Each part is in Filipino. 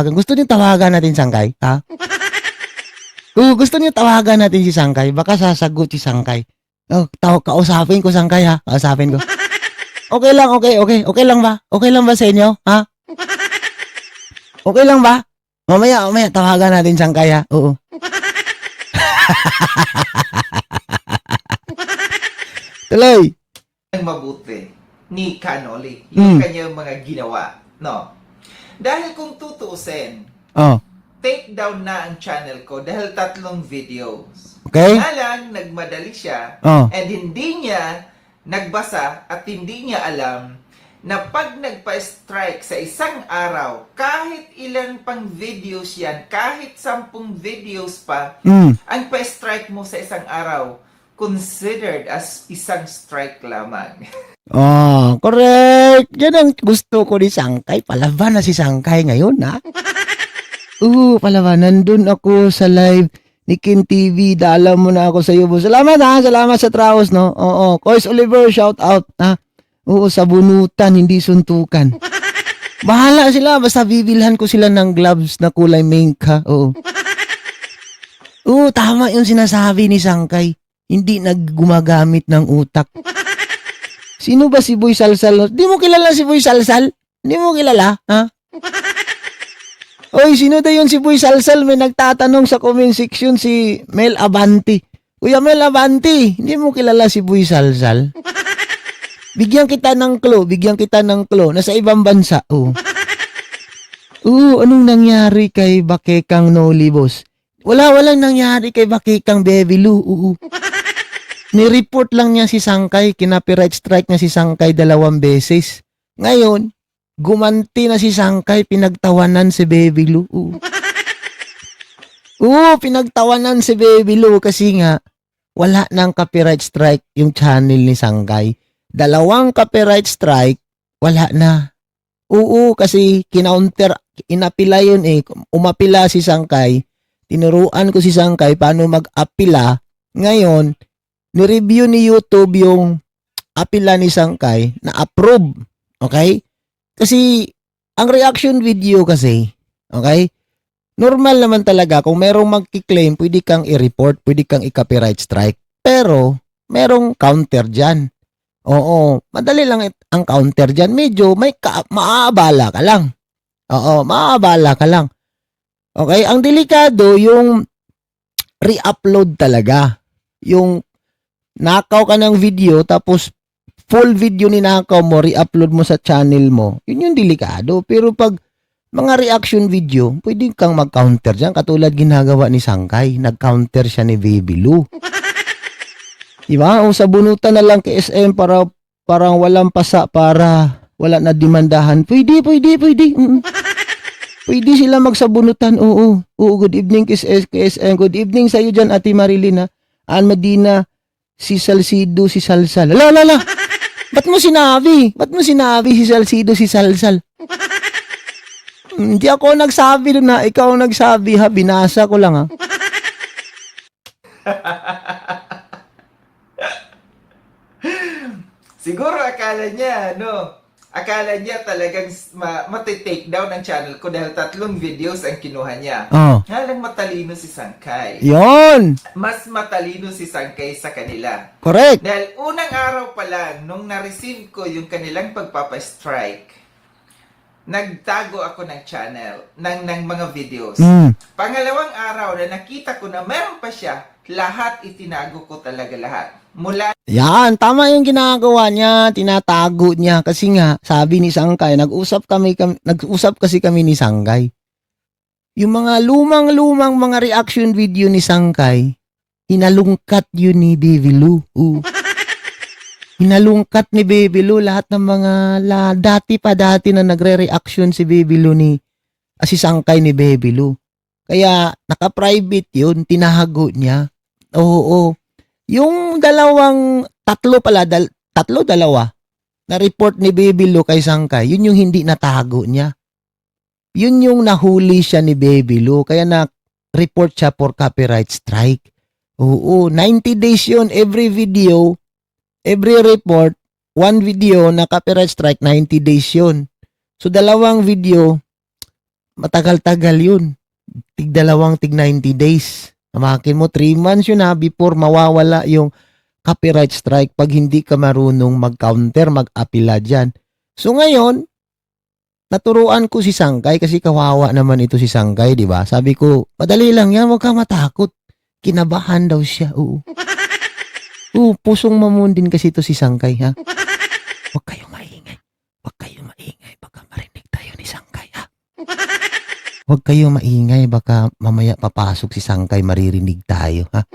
Gusto niyo tawagan natin Sangkay? Ha? Kung gusto niyo tawagan natin si Sangkay, baka sasagot si Sangkay. Oh, kausapin ko Sangkay ha. Kausapin ko. Okay lang, okay. Okay lang ba? Okay lang ba sa inyo? Ha? Okay lang ba? Mamaya, tawagan natin Sangkay ha. Oo. Tuloy. Ang mabuti ni Canoli, yung kanyang mga ginawa, no? Dahil kung tutuusin, Oh. take down na ang channel ko dahil 3 videos. Okay? Nga lang, nagmadali siya, Oh. and hindi niya nagbasa at hindi niya alam na pag nagpa-strike sa isang araw, kahit ilan pang videos yan, kahit 10 videos pa, ang pa-strike mo sa isang araw, considered as isang strike lamang. Oh, correct. Yan ang gusto ko ni Sangkay. Palaban na si Sangkay ngayon, ha? Palaban. Nandun ako sa live ni Kin TV. Dala mo na ako sa iyo. Salamat, ha? Salamat sa traos, no? Oo. Kois Oliver, shout out, ha? Oo, sa bunutan, hindi suntukan. Bahala sila. Basta bibilhan ko sila ng gloves na kulay mink, ha? Oo. Tama yung sinasabi ni Sangkay. Hindi naggumagamit ng utak. Sino ba si Boy Salsal? Di mo kilala si Boy Salsal? Di mo kilala, ha? Oy, sino daw yun si Boy Salsal? May nagtatanong sa comment section si Mel Abanti. Kuya Mel Abanti, hindi mo kilala si Boy Salsal? Bigyan kita ng clue. Nasa ibang bansa, anong nangyari kay Bakekang Noli, boss? Walang nangyari kay Bakekang Baby Lou, Ni-report lang niya si Sangkay, kinapiright strike niya si Sangkay 2 beses. Ngayon, gumanti na si Sangkay, pinagtawanan si Baby Lou. Pinagtawanan si Baby Lou kasi nga, wala nang copyright strike yung channel ni Sangkay. 2 copyright strike, wala na. Kasi inapila yun Umapila si Sangkay, tinuruan ko si Sangkay paano mag-apila. Ngayon, ni-review ni YouTube yung apila ni Sangkay na approve. Okay? Kasi, ang reaction video kasi, okay? Normal naman talaga, kung merong magkiklaim, pwede kang i-report, pwede kang i-copyright strike. Pero, merong counter dyan. Oo, madali lang ang counter dyan. Medyo maaabala ka lang. Maaabala ka lang. Okay? Ang delikado, yung re-upload talaga. Yung nakaw ka ng video, tapos full video ninakaw mo, re-upload mo sa channel mo, yun yung delikado. Pero pag mga reaction video, pwede kang mag-counter dyan. Katulad ginagawa ni Sangkay, nag-counter siya ni Baby Lou. Diba? O sa bunutan na lang kay SM para parang walang pasa, para wala na demandahan. Pwede. Pwede sila magsabunutan. Oo, good evening KSM. Good evening sa iyo dyan, Ate Marilyn, ha? Ann Medina, si Salcido, si Salsal. Lala. Ba't mo sinabi si Salcido, si Salsal? Hindi ako nagsabi doon, ha. Ikaw nagsabi, ha. Binasa ko lang, ha. Siguro akala niya talagang matitake down ang channel ko dahil 3 videos ang kinuha niya. Halang matalino si Sangkay. Yon. Mas matalino si Sangkay sa kanila. Correct. Dahil unang araw pa lang, nung na-receive ko yung kanilang pagpapastrike, nagtago ako ng channel, ng mga videos. Pangalawang araw na nakita ko na meron pa siya, lahat itinago ko talaga lahat. Yan, tama yung ginagawa niya, tinatago niya kasi nga sabi ni Sangkay, nag-usap kasi kami ni Sangkay. Yung mga lumang mga reaction video ni Sangkay, hinalungkat yun ni Baby Lou. Hinalungkat ni Baby Lou lahat ng mga dati na nagre-reaction si Baby Lou si Sangkay ni Baby Lou. Kaya naka-private yun, tinahago niya. Oo. Yung dalawa, na report ni Baby Lou kay Sangkay, yun yung hindi natago niya. Yun yung nahuli siya ni Baby Lou, kaya na-report siya for copyright strike. Oo, 90 days yun, every video, every report, 1 video na copyright strike, 90 days yun. So, 2 video, matagal-tagal yun. Tig 90 days. Amakin mo, 3 months yun ha, before mawawala yung copyright strike pag hindi ka marunong mag-counter, mag-apila dyan. So ngayon, naturuan ko si Sangkay kasi kawawa naman ito si Sangkay, di ba? Sabi ko, madali lang yan, huwag kang matakot. Kinabahan daw siya, oo. Oo, pusong mamundin kasi ito si Sangkay, ha? Huwag kayong maingay. Huwag kayong maingay, baka marinig tayo ni Sangkay, ha? Huwag kayong maingay, baka mamaya papasok si Sangkay, maririnig tayo, ha?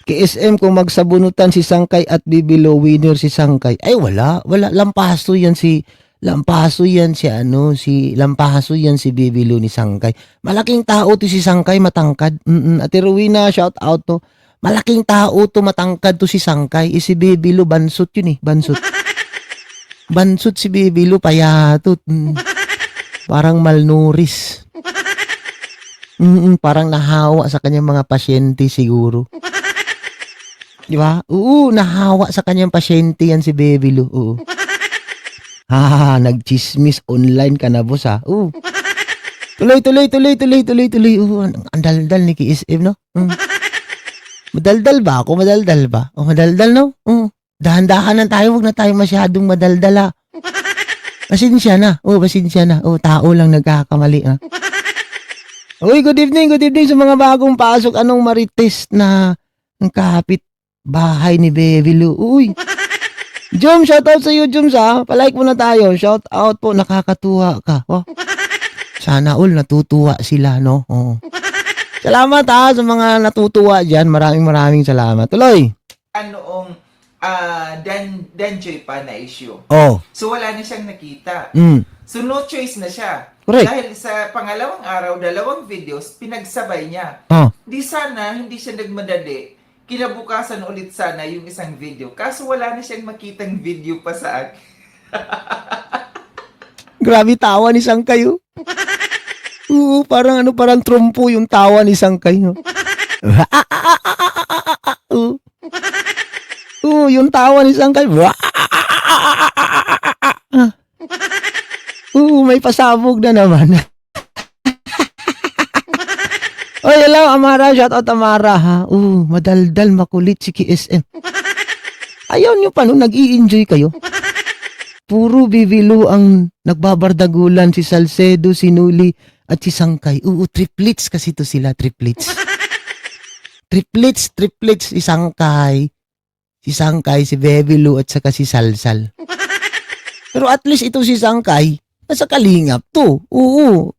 KSM, kung magsabunutan si Sangkay at bibilo, winner si Sangkay. Ay, wala. Lampaso yan si bibilo ni Sangkay. Malaking tao to si Sangkay, matangkad. Ate Rowena, shout out to. Malaking tao to, matangkad to si Sangkay. Si bibilo, bansot yun eh, bansot. Bansot si bibilo, payatot. Parang malnourished. Parang nahawa sa kanyang mga pasyente siguro. Di ba? Oo, nahawa sa kanyang pasyente yan si bibilo. Oo. Nagchismis online ka na, boss, ha? Oo. Tuloy. Oo, ang daldal ni KSM, no? Madaldal ba ako? Madaldal ba? O, madaldal, no? Oo. Dahan-dahan na tayo, wag na tayo masyadong madaldala. Pasensya na. Oo, tao lang nagkakamali, ha? Uy, good evening sa mga bagong pasok. Anong marites na ang kapit bahay ni Bebilo? Uy. Jom, shoutout sa iyo, Jom, sa. Palike muna tayo. Shoutout po, nakakatuwa ka. Oh. Sana all natutuwa sila, no? Oh. Salamat ha sa mga natutuwa dyan. Maraming salamat. Tuloy. Anoong Danjoy pa na issue. Oh. So wala na siyang nakita. So no choice na siya. Correct. Dahil sa pangalawang araw, 2 videos, pinagsabay niya. Oh. Di sana, hindi siya nagmadali. Kinabukasan ulit sana yung isang video. Kaso wala na siyang makitang video pa sa akin. Grabe tawa ni Sangkay, oh. Oo, parang trumpo yung tawa ni Sangkay, no? Oo, yung tawa ni Sangkay. Oo, may pasabog na naman. Oy, hello, Amara. Shout out, Amara, ha? Madaldal, makulit si KSM. Ayaw nyo pa, no? Nag-i-enjoy kayo. Puro bibilo ang nagbabardagulan, si Salcedo, si Nuli, at si Sangkay. Triplets kasi to sila, triplets. Triplets, si Sangkay, si Bebilo, at saka si Salsal. Pero at least ito si Sangkay, nasa kalingap to. Oo,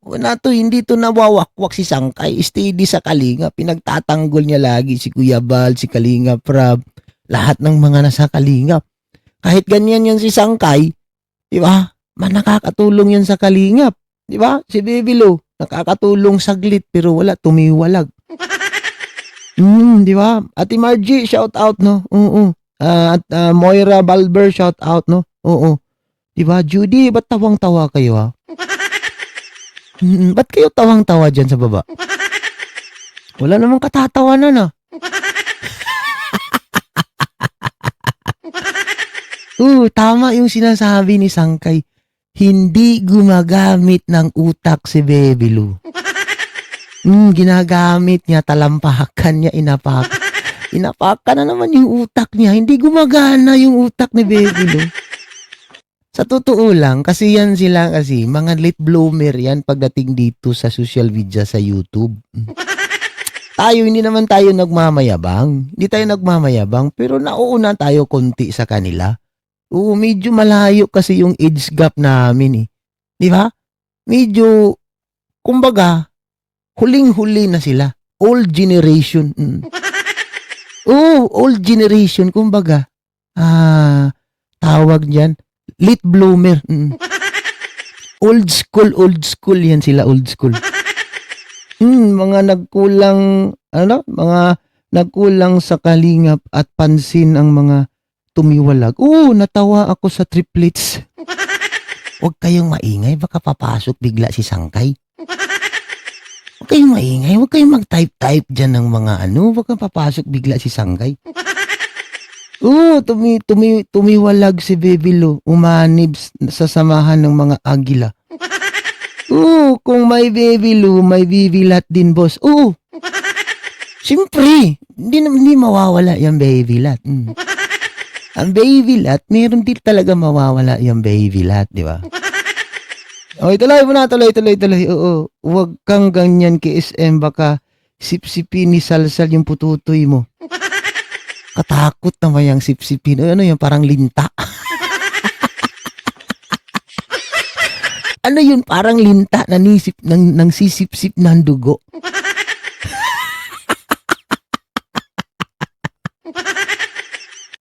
hindi to nawawakwak si Sangkay. Steady sa kalingap. Pinagtatanggol niya lagi si Kuya Bal, si Kalingap Rab, lahat ng mga nasa kalingap. Kahit ganyan yan si Sangkay, di ba? Nakakatulong yan sa kalingap. Di ba? Si Bebilo, nakakatulong saglit pero wala, tumiwalag. Di ba? Ate Margie, shout out, no? Oo. At Moira Balber, shout out, no? Oo. Diba, Judy, ba't tawang-tawa kayo, ha? Ba't kayo tawang-tawa dyan sa baba? Wala namang katatawanan, ha? Tama yung sinasabi ni Sangkay. Hindi gumagamit ng utak si Bebilo. Ginagamit niya, talampakan niya, inapakan na naman yung utak niya. Hindi gumagana yung utak ni Bebilo. Sa totoo lang, kasi yan sila kasi, mga late bloomer yan pagdating dito sa social media sa YouTube. Hindi naman tayo nagmamayabang. Hindi tayo nagmamayabang, pero nauuna tayo konti sa kanila. Medyo malayo kasi yung age gap namin, eh. Di ba? Medyo, kumbaga, huling-huli na sila. Old generation. Old generation, kumbaga. Tawag dyan. Late bloomer. Old school yan sila, old school. Mga nagkulang sa kalingap at pansin ang mga tumiwalag. Natawa ako sa triplets. Huwag kayong maingay, baka papasok bigla si Sangkay. Huwag kayong maingay, huwag kayong mag-type dyan ng mga baka papasok bigla si Sangkay. Tumiwalag si Bebilo, umanib sa samahan ng mga agila. Oo, kung may baby Lou, may bibilat din, boss. Oo. Siyempre, hindi mawawala yung baby lat. Ang baby lat, meron din talaga mawawala yung baby lat, di ba? Okay, tuloy mo na, tuloy. Oo, huwag kang ganyan kay SM, baka sipsipin ni Salsal yung pututoy mo. Katakot naman yung sipsipin. Ano yung parang linta? Ano yun, parang linta na nisip, nang sisip-sip ng dugo.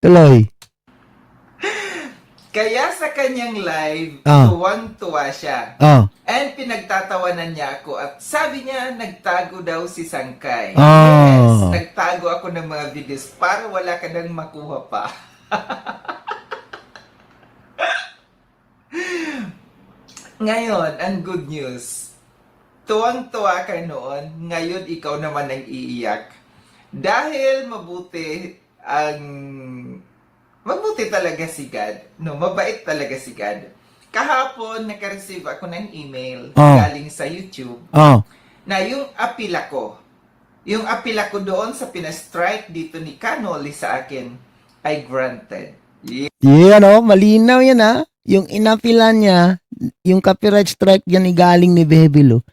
Tuloy. Kaya sa kanyang live, Ah. tuwang-tuwa siya. Oh. And pinagtatawanan niya ako at sabi niya nagtago daw si Sangkay. Ah. Yes, nagtago ako ng mga videos para wala ka nang makuha pa. Ngayon, ang good news. Tuwang-tuwa ka noon, ngayon ikaw naman ang iiyak. Dahil mabuti talaga si God. No, mabait talaga si God. Kahapon, naka-receive ako ng email galing sa YouTube na yung apila ko doon sa pinastrike dito ni Canoli sa akin ay granted. Yeah, malinaw yan Yung inapila niya, yung copyright strike yan galing ni Baby Lou,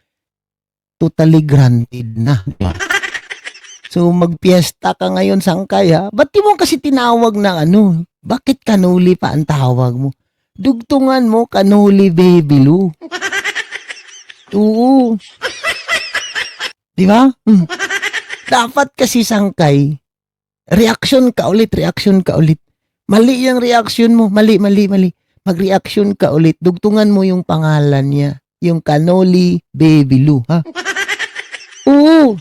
totally granted na. So, magpiesta ka ngayon, Sangkay, Ba't di mo kasi tinawag na Bakit Canoli pa ang tawag mo? Dugtungan mo, Canoli Baby Lou. Oo. Di ba? Dapat kasi, Sangkay, reaction ka ulit. Mali yung reaction mo. Mali. Mag-reaction ka ulit. Dugtungan mo yung pangalan niya. Yung Canoli Baby Lou, Oo.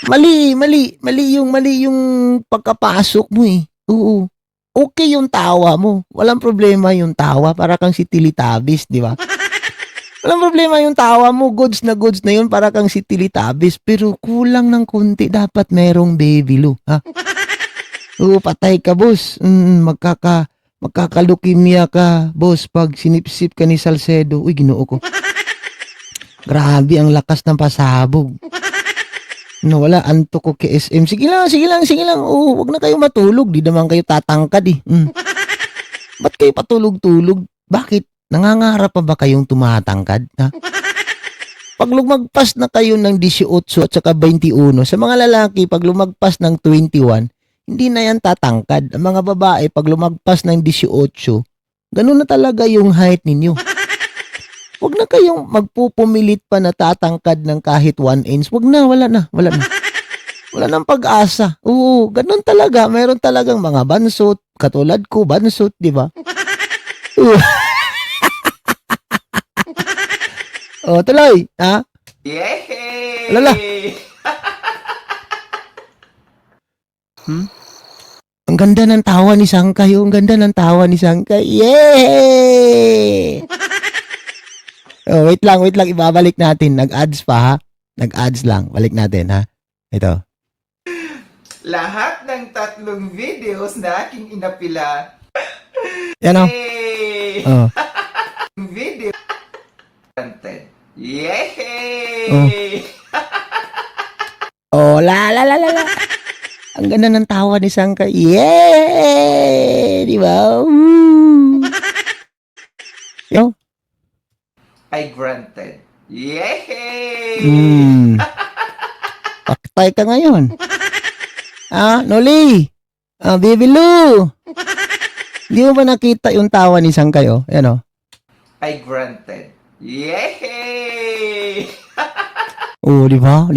Mali yung pagkapasok mo Oo. Okay yung tawa mo. Walang problema yung tawa. Para kang si Teletubbies, di ba? Walang problema yung tawa mo. Goods na yun. Para kang si Teletubbies. Pero kulang ng konti. Dapat merong Baby Lou, Oo, patay ka, boss. Magkakalukimia ka, boss, pag sinipsip ka ni Salcedo. Uy, Ginoo ko. Grabe ang lakas ng pasabog. Wala, anto ko kay SM. Sige lang. Oo, wag na kayo matulog. Di naman kayo tatangkad Ba't kayo patulog-tulog? Bakit? Nangangarap pa ba kayong tumatangkad? Pag lumagpas na kayo ng 18 at saka 21, sa mga lalaki, pag lumagpas ng 21, hindi na yan tatangkad. Ang mga babae, pag lumagpas ng 18, ganun na talaga yung height ninyo. Huwag na kayong magpupumilit pa na tatangkad ng kahit 1 inch. Huwag na, wala na. Wala nang pag-asa. Oo, ganun talaga. Mayroon talagang mga bansot. Katulad ko, bansot, di ba? Tuloy, Yay! Alala. Ang ganda ng tawa ni Sangkay. Yay! Wait lang. Ibabalik natin. Nag-ads pa, Nag-ads lang. Balik natin, Ito. Lahat ng 3 videos na aking inapila. Yan Yay! Video granted. Yay! La. Ang ganda ng tawa ni Sangkay. Yay! Di ba? Yo. I granted. Yay! Patay ka ngayon. Noli. Baby Lou. Di mo ba nakita yung tawa ni Sangkay, Yan, I granted. Yay! Di ba?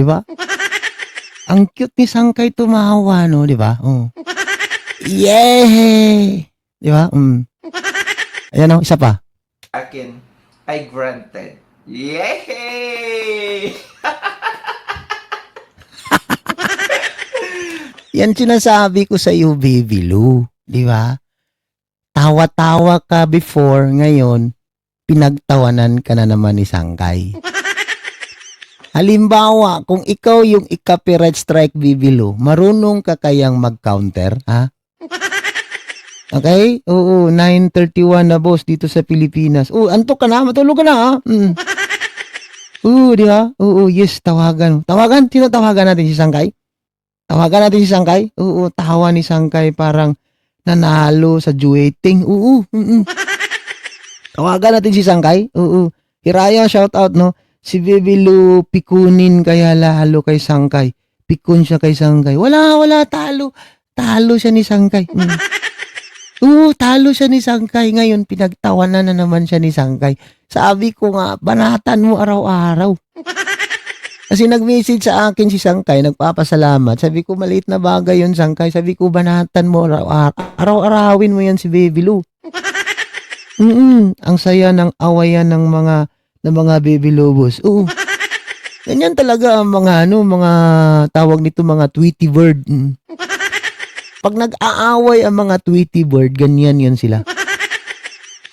Ang cute ni Sangkay tumawa, di ba? Yay! Di ba? Ayan, isa pa. Akin, I granted. Yay! Yan sinasabi ko sa iyo, Baby Lou. Di ba? Tawa-tawa ka before, ngayon, pinagtawanan ka na naman ni Sangkay. Halimbawa, kung ikaw yung i-copyright strike, Baby Lou, marunong ka kayang mag-counter, Okay? Oo, 9:31 na boss dito sa Pilipinas. Oh, antok ka na? Matulog ka na ha? Oo, di ba? Oo, yes, tawagan. Tawagan? Sino tawagan natin si Sangkay? Tawagan natin si Sangkay? Oo, tawa ni Sangkay parang nanalo sa duetting. Oo, tawagan natin si Sangkay? Oo. Hiraya, shout out, no? Si Baby Lou, pikunin kaya lalo kay Sangkay. Pikun siya kay Sangkay. Wala, talo. Talo siya ni Sangkay. Oo, talo siya ni Sangkay. Ngayon, pinagtawanan na naman siya ni Sangkay. Sabi ko nga, banatan mo araw-araw. Kasi nag-message sa akin si Sangkay, nagpapasalamat. Sabi ko, maliit na bagay yun, Sangkay. Sabi ko, banatan mo araw-arawin mo yan si Baby Lou. Ang saya ng awayan ng mga Baby Lobos. Oo. Ganyan talaga ang mga tawag nito, mga Tweety bird. Pag nag-aaway ang mga Tweety bird, ganyan yan sila.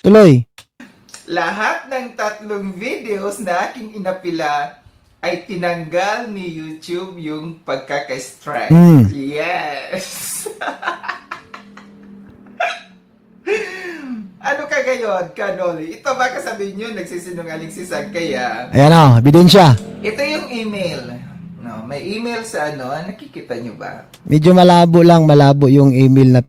Tuloy. Lahat ng 3 videos na aking inapila ay tinanggal ni YouTube yung pagkaka-strike. Yes! Ano ka gayon, Kanoli? Ito ba kasabihin nyo, nagsisinungaling si Sangkay Ayan o, ebidensya. Ito yung email. No, may email sa nakikita nyo ba? Medyo malabo yung email na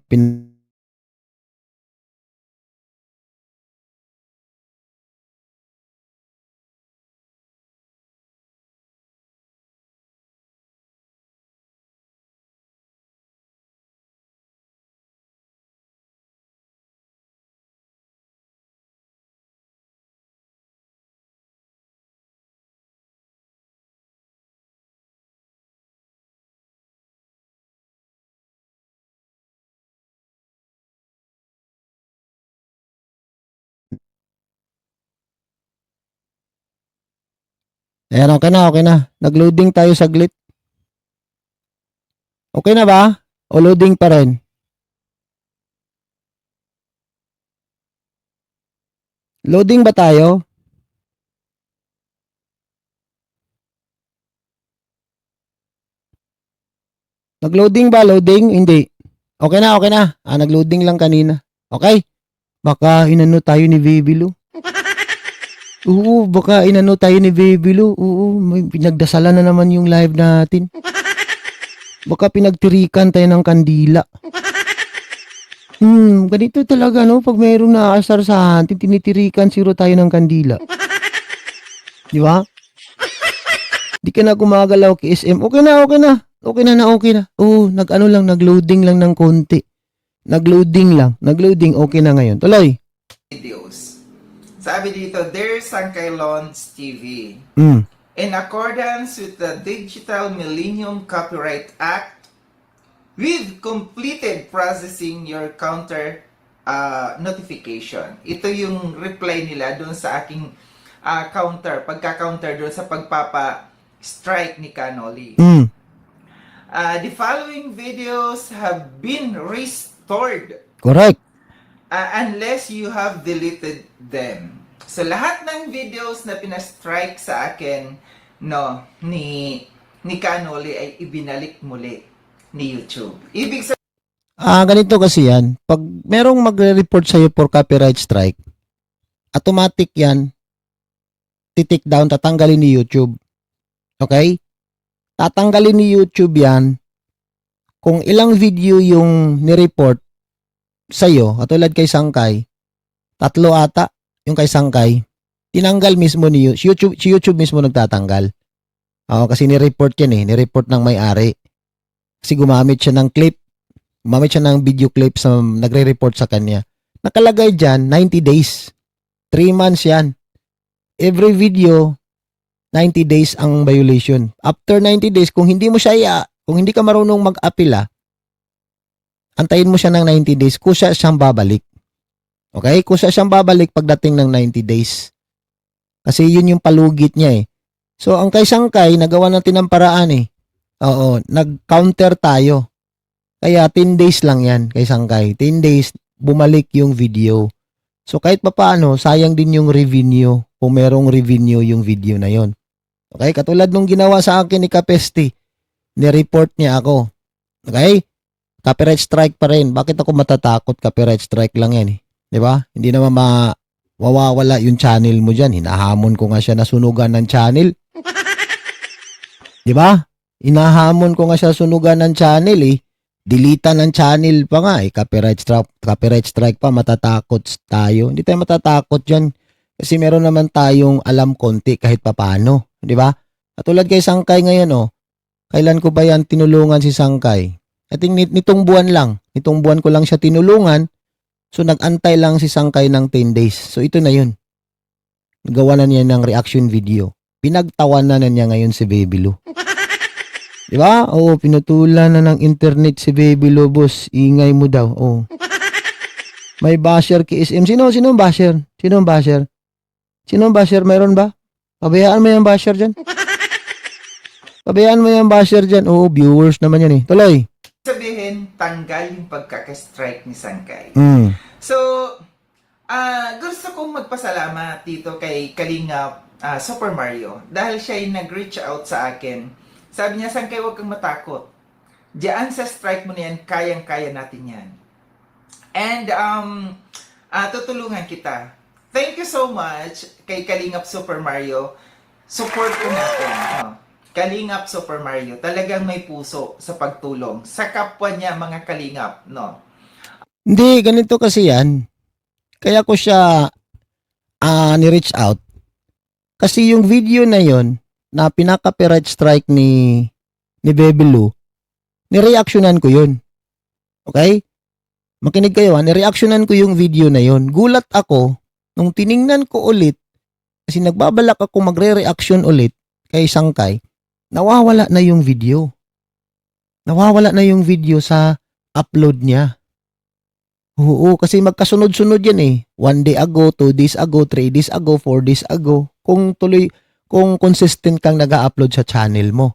Ayan, okay na. Nag-loading tayo saglit. Okay na ba? O loading pa rin? Loading ba tayo? Nag-loading ba? Loading? Hindi. Okay na. Nag-loading lang kanina. Okay? Baka inano tayo ni Baby Lou. Oo, baka inano tayo ni Baby Lou. Oo, may pinagdasalan na naman yung live natin. Baka pinagtirikan tayo ng kandila. Ganito talaga, no? Pag mayroong naaasar sa atin, tinitirikan siro tayo ng kandila. Di ba? Di ka na gumagalaw kay SM. Okay na. Oo, nag-loading lang ng konti. Nag-loading, okay na ngayon. Tuloy. Videos. Sabi dito, Dear Sangkay Lons TV, in accordance with the Digital Millennium Copyright Act, we've completed processing your counter notification. Ito yung reply nila doon sa aking pagka-counter doon sa pagpapa-strike ni Kanoli. The following videos have been restored. Correct. Unless you have deleted them. So lahat ng videos na pina-strike sa akin ni Kanoli ay ibinalik muli ni YouTube. Ibig sabihin, Ganito kasi yan. Pag merong magre-report sa'yo for copyright strike, automatic yan, titik down, tatanggalin ni YouTube. Okay? Tatanggalin ni YouTube yan kung ilang video yung ni-report sa'yo, katulad kay Sangkay, 3 ata yung kay Sangkay, tinanggal mismo ni YouTube, si YouTube mismo nagtatanggal. Kasi ni-report yan ni-report ng may-ari. Kasi gumamit siya ng video clip sa nagre-report sa kanya. Nakalagay dyan, 90 days. 3 months yan. Every video, 90 days ang violation. After 90 days, kung hindi ka marunong mag-apila, antayin mo siya ng 90 days, kusa siyang babalik. Okay? Kusa siyang babalik pagdating ng 90 days. Kasi yun yung palugit niya So, ang kay Sangkay, nagawa natin ng paraan Oo, nag-counter tayo. Kaya 10 days lang yan kay Sangkay. 10 days, bumalik yung video. So, kahit papaano, sayang din yung revenue kung merong revenue yung video na yon. Okay? Katulad nung ginawa sa akin ni Kapesti, ni-report niya ako. Okay? copyright strike pa rin. Bakit ako matatakot? Copyright strike lang yan eh. Di ba? Hindi naman mawawala yung channel mo dyan. Hinahamon ko nga siya na sunugan ng channel. Di ba? Inahamon ko nga siya sunugan ng channel eh. Dilitan ng channel pa nga eh. Copyright strike pa. Matatakot tayo. Hindi tayo matatakot dyan. Kasi meron naman tayong alam konti kahit papano. Di ba? Katulad kay Sangkay ngayon oh. Kailan ko ba yan tinulungan si Sangkay? I think nitong buwan lang. Nitong buwan ko lang siya tinulungan. So nag-antay lang si Sangkay ng 10 days. So ito na yun. Nagawa na niya ng reaction video. Pinagtawanan na niya ngayon si Baby Lou. Di ba? Oo, pinutulan na ng internet si Baby Lou, boss. Ingay mo daw. Oo. May basher KSM. Sino ang basher? Sino ang basher? Sino ang basher? Mayroon ba? Pabayaan mo yung basher dyan. Pabayaan mo yung basher dyan. Oo, viewers naman yan eh. Tuloy. Sabihin, tanggal yung pagkaka-strike ni Sangkay. So, gusto kong magpasalamat dito kay Kalingap Super Mario dahil siya ay nag-reach out sa akin. Sabi niya, Sangkay, huwag kang matakot. Diyan sa strike mo na yan, kayang-kaya natin yan. And, tutulungan kita. Thank you so much kay Kalingap Super Mario. Support ko natin. Kalingap Super Mario, talagang may puso sa pagtulong sa kapwa niya mga kalingap, no? Hindi, ganito kasi yan. Kaya ko siya ni-reach out. Kasi yung video na yon na pinaka-copyright strike ni Baby Lou, ni-reactionan ko yun. Okay? Makinig kayo ni-reactionan ko yung video na yon. Gulat ako nung tiningnan ko ulit kasi nagbabalak ako magre-reaction ulit kay Sangkay. Nawawala na yung video. Nawawala na yung video sa upload niya. Oo, kasi magkasunod-sunod yan eh. 1 day ago, 2 days ago, 3 days ago, 4 days ago. Kung consistent kang nag-upload sa channel mo.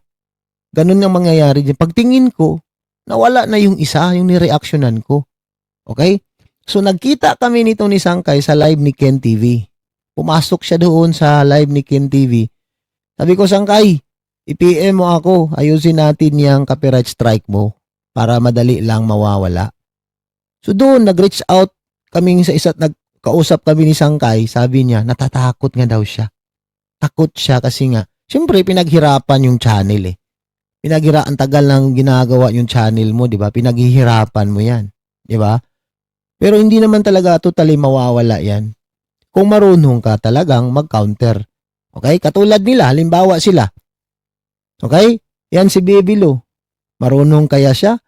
Ganun yung mangyayari dyan. Pagtingin ko, nawala na yung isa, yung nireactionan ko. Okay? So nagkita kami nito ni Sangkay sa live ni Ken TV. Pumasok siya doon sa live ni Ken TV. Sabi ko, Sangkay, i-PM mo ako, ayusin natin yung copyright strike mo para madali lang mawawala. So doon, nag-reach out kaming sa isa't nagkausap kami ni Sangkay, sabi niya, natatakot nga daw siya. Takot siya kasi nga, siyempre pinaghirapan yung channel eh. Ang tagal nang ginagawa yung channel mo, di ba? Pinaghihirapan mo yan, di ba? Pero hindi naman talaga totally mawawala yan. Kung marunong ka talagang mag-counter. Okay? Katulad nila, halimbawa sila. Okay? Yan si Baby Lou. Marunong kaya siya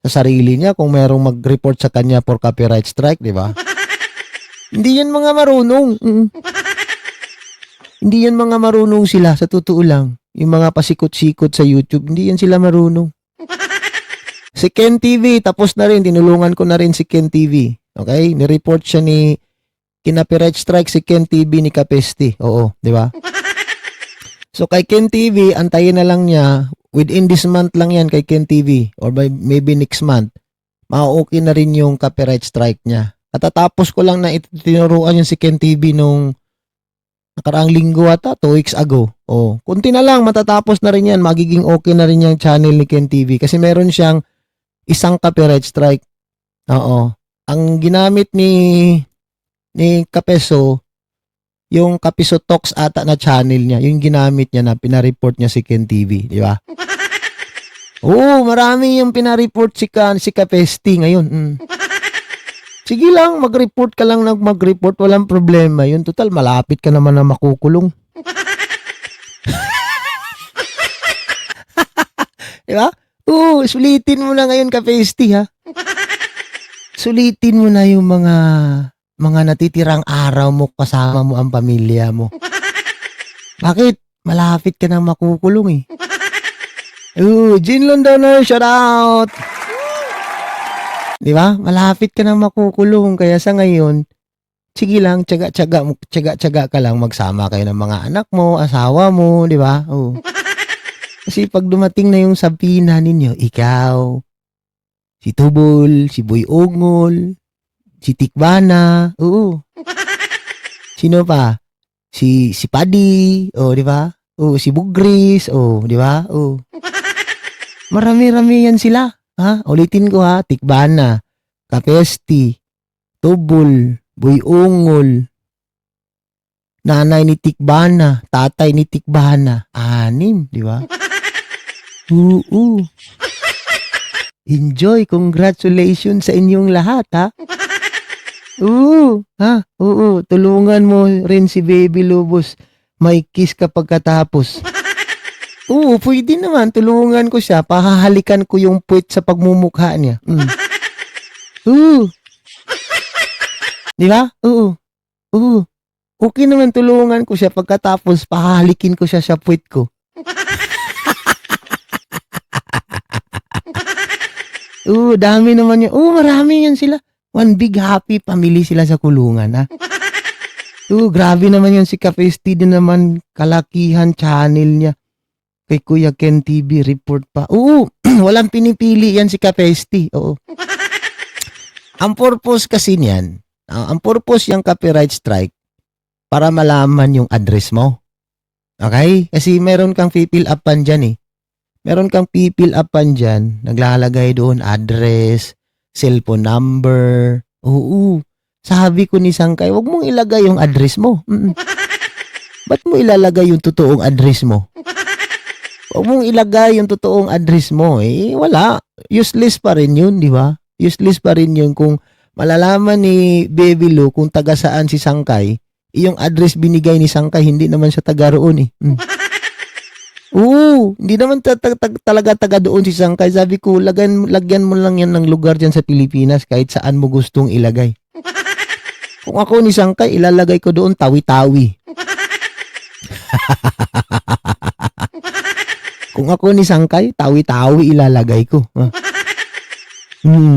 sa sarili niya kung merong mag-report sa kanya for copyright strike, di ba? Hindi yan mga marunong. Hindi yan mga marunong sila, sa totoo lang. Yung mga pasikot-sikot sa YouTube, hindi yan sila marunong. Si Ken TV, tapos na rin. Tinulungan ko na rin si Ken TV. Okay? Nireport siya ni copyright strike si Ken TV ni Kapesti. Oo, di ba? So kay Ken TV, antayin na lang niya, within this month lang yan kay Ken TV or by maybe next month, ma-okay na rin yung copyright strike niya. Katatapos ko lang na tinuruan yung si Ken TV nung nakaraang linggo ata, 2 weeks ago. Oh, kunti na lang, matatapos na rin yan, magiging okay na rin yung channel ni Ken TV kasi meron siyang isang copyright strike. Oo. Ang ginamit ni Kapeso, yung Kapiso Talks ata na channel niya, yung ginamit niya na pinareport niya si Ken TV, di ba? Oo, marami yung pinareport si Kapesti ngayon. Sige lang, mag-report ka lang ng mag-report, walang problema yun. Total, malapit ka naman na makukulong. Di ba? Oo, sulitin mo na ngayon Kapesti ha. Sulitin mo na yung mga natitirang araw mo kasama mo ang pamilya mo. Bakit? Malapit ka nang makukulong eh. Jean Londoner, shout out! Di ba? Malapit ka nang makukulong. Kaya sa ngayon, sige lang, tiyaga ka lang, magsama kayo ng mga anak mo, asawa mo, di ba? Oo. Kasi pag dumating na yung sabina ninyo, ikaw, si Tubol, si Boy Ongol, si Tikbana, oo. Sino pa? Si Paddy, oh, di ba? Oh, si Bugris, oh, di ba? Oh. Marami-rami yan sila. Ha? Ulitin ko ha. Tikbana, Kapesti, Tubol, Buyungol, nanay ni Tikbana, tatay ni Tikbana. 6, di ba? Oo. Enjoy. Congratulations sa inyong lahat, ha? Oo. Ha? Oo. Tulungan mo rin si Baby Lobos. May kiss kapag katapos. Oo, pwede naman. Tulungan ko siya. Pahahalikan ko yung puwet sa pagmumukha niya. Oo. Di ba? Oo. Oo. Okay naman, tulungan ko siya. Pagkatapos, pahahalikin ko siya sa puwet ko. Oo, dami naman yan. Oo, marami yan sila. One big happy family sila sa kulungan, ha? Oo, grabe naman yan si Kapesti din naman. Kalakihan channel niya. Kay Kuya Ken TV report pa. Oo, walang pinipili yan si Kapesti. Oo. Ang purpose kasi niyan, ang purpose yung copyright strike para malaman yung address mo. Okay? Kasi meron kang fill upan dyan eh. Meron kang fill upan dyan, naglalagay doon address, cellphone number. Oo. Sabi ko ni Sangkay, wag mong ilagay yung address mo. Ba't mo ilalagay yung totoong address mo? Huwag mong ilagay yung totoong address mo. Eh, wala. Useless pa rin yun, di ba? Useless pa rin yun kung malalaman ni Baby Lou kung taga saan si Sangkay. Yung address binigay ni Sangkay, hindi naman siya taga roon eh. Oo, hindi naman talaga taga doon si Sangkay. Sabi ko, lagyan mo lang yan ng lugar dyan sa Pilipinas kahit saan mo gustong ilagay. Kung ako ni Sangkay, ilalagay ko doon Tawi-Tawi. Kung ako ni Sangkay, Tawi-Tawi ilalagay ko.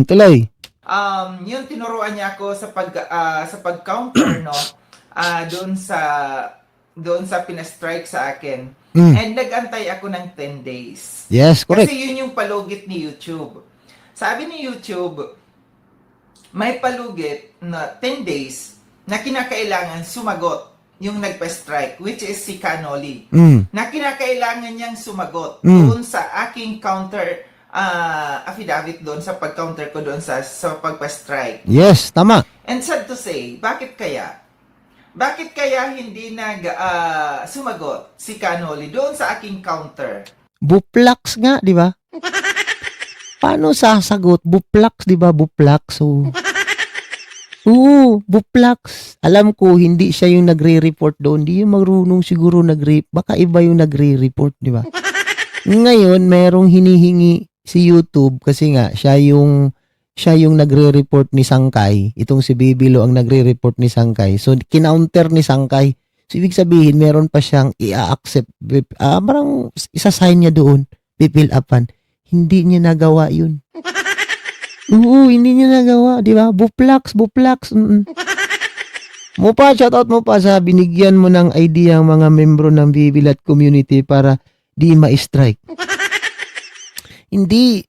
Tuloy. Yun tinuruan niya ako sa pag-counter no. Doon sa pina-strike sa akin. And nag-antay ako ng 10 days. Yes, correct. Kasi yun yung palugit ni YouTube. Sabi ni YouTube, may palugit na 10 days na kinakailangan sumagot yung nagpa-strike, which is si Canoli. Na kinakailangan niyang sumagot doon sa aking counter affidavit doon sa pag-counter ko doon sa pagpa-strike. Yes, tama. And sad to say, bakit kaya? Bakit kaya hindi sumagot si Canoli doon sa aking counter? Buplax nga, di ba? Paano sasagot? Buplax, di ba? Buplax. Oo, Buplax. Alam ko, hindi siya yung nagre-report doon. Hindi yung marunong siguro baka iba yung nagre-report, di ba? Ngayon, merong hinihingi si YouTube kasi nga, siya yung nagre-report ni Sangkay. Itong si Baby Lou ang nagre-report ni Sangkay. So, kinounter ni Sangkay. So, ibig sabihin, meron pa siyang i-accept. Parang isa-sign niya doon. Pipil upan. Hindi niya nagawa yun. Oo, hindi niya nagawa. Di ba? Buplax. Mo pa, shoutout mo pa sa binigyan mo ng idea ang mga membro ng Bibilat community para di ma-strike. Hindi.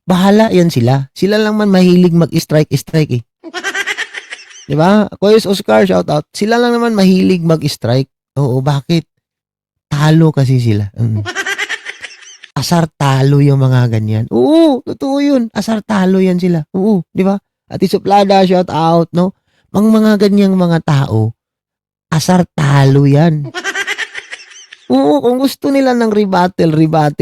Bahala yan sila. Sila lang man mahilig mag-strike eh. Di ba? Koyos Oscar, shout out. Sila lang naman mahilig mag-strike. Oo, bakit? Talo kasi sila. Asar talo yung mga ganyan. Oo, totoo yun. Asar talo yan sila. Oo, di ba? Ati Suplada, shout out, no? Mga ganyang mga tao, asar talo yan. Oo, kung gusto nila ng rebuttal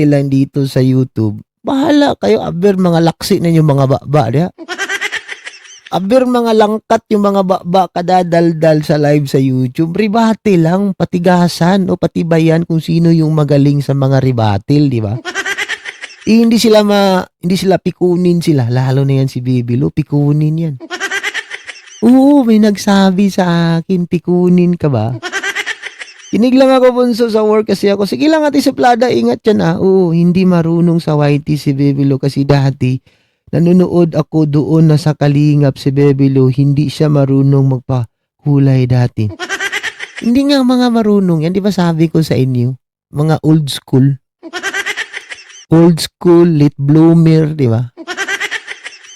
lang dito sa YouTube, bahala kayo, aber mga laksi na yung mga baba, diya. Aber mga langkat yung mga baba kadadaldal sa live sa YouTube. Rebuttal lang, patigasan o patibayan kung sino yung magaling sa mga rebuttal, di ba? Hindi sila pikunin sila, lalo na yan si Baby Lou, pikunin yan. Oo, may nagsabi sa akin, pikunin ka ba? Kinig lang ako bunso sa work kasi ako, sige lang Ate Suplada, ingat yan ah. Oo, hindi marunong sa YT si Baby Lou kasi dati, nanonood ako doon na sa Kalingap si Baby Lou, hindi siya marunong magpakulay dati. Hindi nga mga marunong yan, di ba sabi ko sa inyo? Mga old school. Old school, late bloomer, di ba?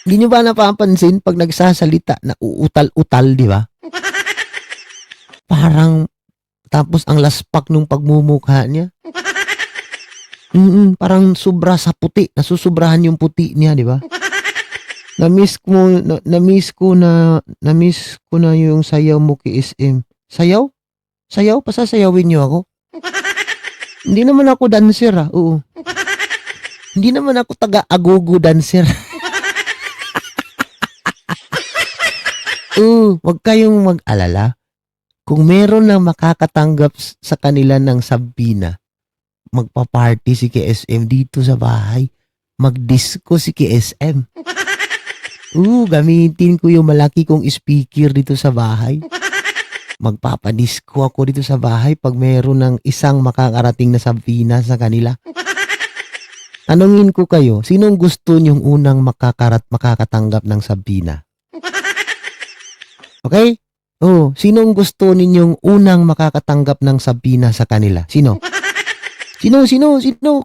Hindi nyo ba napapansin pag nagsasalita na uutal-utal, di ba? Parang, tapos ang laspak nung pagmumukha niya. Parang sobra sa puti. Nasusobrahan yung puti niya, di ba? Na-miss ko na yung sayaw mo kay SM. Sayaw? Sayaw? Pasasayawin niyo ako? Hindi naman ako dancer, ah. Oo. Hindi naman ako taga-agogo dancer. Wag kayong mag-alala. Kung meron na makakatanggap sa kanila ng Sabina, magpa-party si KSM dito sa bahay. Mag-disco si KSM. Gamitin ko yung malaki kong speaker dito sa bahay. Magpapadisco ako dito sa bahay pag meron ng isang makakarating na Sabina sa kanila. Tanungin ko kayo, sinong gusto niyong unang makakatanggap ng Sabina? Okay? Sinong gusto ninyong unang makakatanggap ng Sabina sa kanila? Sino? Sino?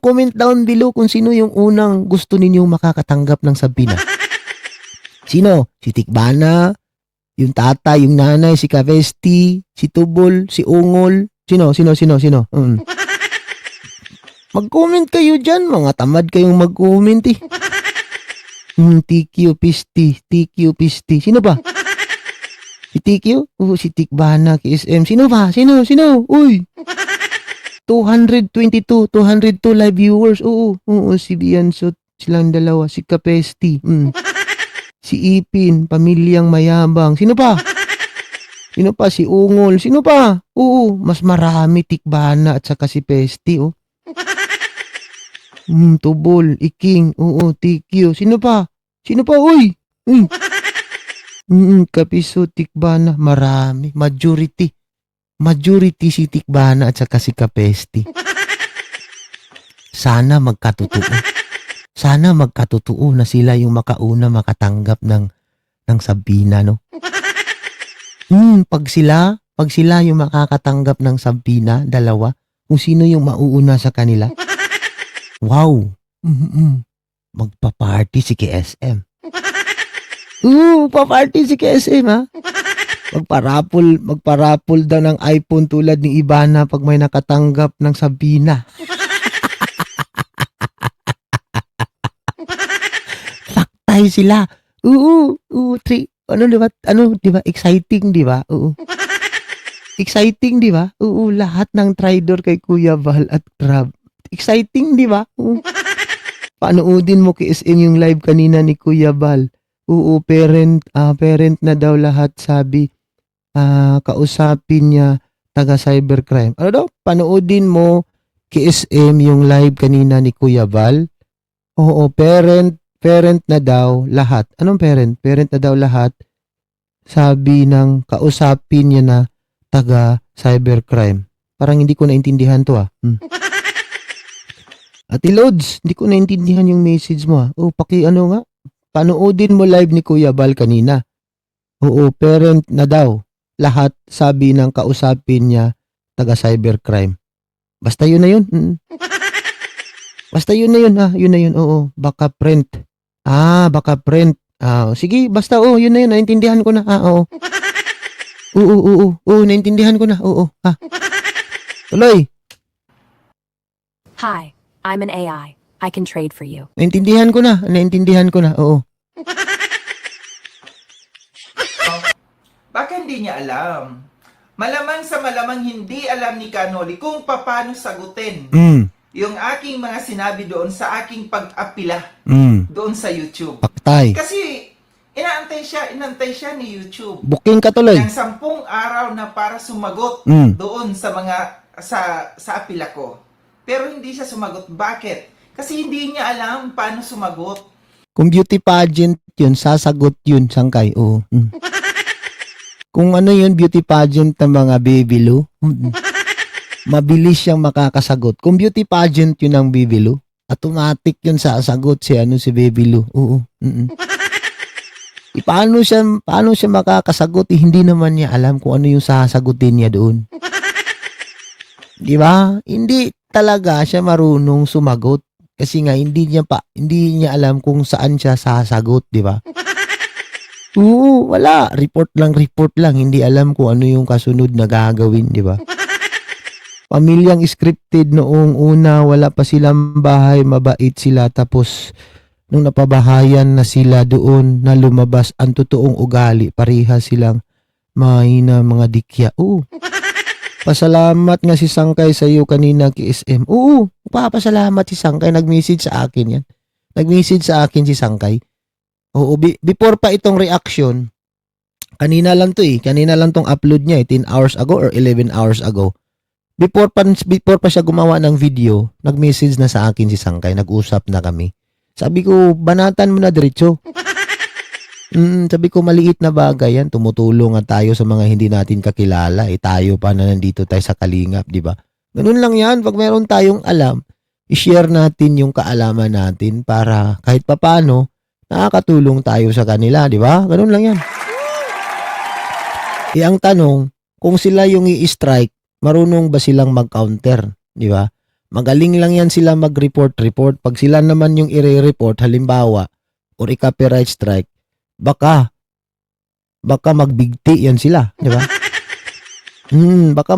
Comment down below kung sino yung unang gusto ninyong makakatanggap ng Sabina. Sino? Si Tikbana, yung tata, yung nanay, si Kavesti, si Tubol, si Ungol. Sino? Mag-comment kayo dyan. Mga tamad kayong mag-comment eh. TQ Pisti. Sino ba? Si TQ? Si Tikbana, KSM. Sino ba? Sino? Uy! 202 live viewers. Oo, si Biansot. Silang dalawa. Si Kapesti. Si Ipin. Pamilyang mayabang. Sino pa? Si Ungol. Sino pa? Oo, mas marami Tikbana at saka si Pesti. Tubol. Iking. Oo, TQ. Sino pa? Uy! Kapiso, Tikbana. Marami. Majority si Tikbana at saka si Kapesti. Sana magkatotoo na sila yung makauna makatanggap ng Sabina, no? Pag sila yung makakatanggap ng Sabina, dalawa, kung sino yung mauuna sa kanila. Wow! Magpa-party si KSM. Pa-party si KSM, ha? Magparapol daw ng iPhone tulad ni Ibana pag may nakatanggap ng Sabina. Faktay sila. Di ba? Exciting, di ba? Exciting, di ba? Lahat ng tridor kay Kuya Val at Crab. Exciting, di ba? Panoodin mo KSM yung live kanina ni Kuya Val. Parent na daw lahat, sabi. Kausapin niya taga cybercrime. Ano daw? Panoodin mo KSM yung live kanina ni Kuya Val. Parent na daw lahat. Anong parent? Parent na daw lahat. Sabi ng kausapin niya na taga cybercrime. Parang hindi ko naintindihan to, ah. Ate Lods, hindi ko naintindihan yung message mo, ah. Nga. Panoodin mo live ni Kuya Val kanina. Parent na daw lahat, sabi ng kausapin niya taga cybercrime. Basta yun na yun. Basta yun na yun, ha. Yun na yun, oo. Baka print. Baka print. Sige, basta, yun na yun. Naintindihan ko na. Oo. Naintindihan ko na. Oo. Tuloy. Hi, I'm an AI. I can trade for you. Naintindihan ko na. Oo. Baka hindi niya alam. Malamang sa malamang hindi alam ni Kanoli kung paano sagutin yung aking mga sinabi doon sa aking pag-apila doon sa YouTube. Paktay. Kasi inantay siya ni YouTube. Booking ka tuloy. Ng 10 araw na para sumagot doon sa mga sa apila ko. Pero hindi siya sumagot. Bakit? Kasi hindi niya alam paano sumagot. Kung beauty pageant yun, sasagot yun, Sangkay. Oo. Kung ano yun, beauty pageant ng mga baby Lou, mabilis siyang makakasagot. Kung beauty pageant yun ng baby Lou, automatic yun sasagot si baby Lou. Oo. Paano siya makakasagot? Hindi naman niya alam kung ano yung sasagutin niya doon. Di ba? Hindi talaga siya marunong sumagot. Kasi nga, hindi niya alam kung saan siya sasagot, di ba? Wala. Report lang. Hindi alam kung ano yung kasunod na gagawin, di ba? Pamilyang scripted noong una, wala pa silang bahay, mabait sila. Tapos, nung napabahayan na sila doon na lumabas ang totoong ugali, pareha silang mahina mga dikya. Oo. Pasalamat nga si Sangkay sa iyo kanina KSM. Oo, papasalamat si Sangkay. Nag-message sa akin yan. Nag-message sa akin si Sangkay. Oo, before pa itong reaction, kanina lang to eh. Kanina lang tong upload niya 10 hours ago or 11 hours ago. Before pa siya gumawa ng video, nag-message na sa akin si Sangkay. Nag-usap na kami. Sabi ko, banatan mo na diretso. Sabi ko, maliit na bagay yan. Tumutulong nga tayo sa mga hindi natin kakilala. Tayo pa na nandito tayo sa Kalingap, di ba? Ganun lang yan. Pag meron tayong alam, i-share natin yung kaalaman natin para kahit papano, nakakatulong tayo sa kanila, di ba? Ganun lang yan. Ang tanong, kung sila yung i-strike, marunong ba silang mag-counter, di ba? Magaling lang yan sila mag-report. Pag sila naman yung i-report, halimbawa, or i-copyright strike, baka magbigti yan sila, di ba? Baka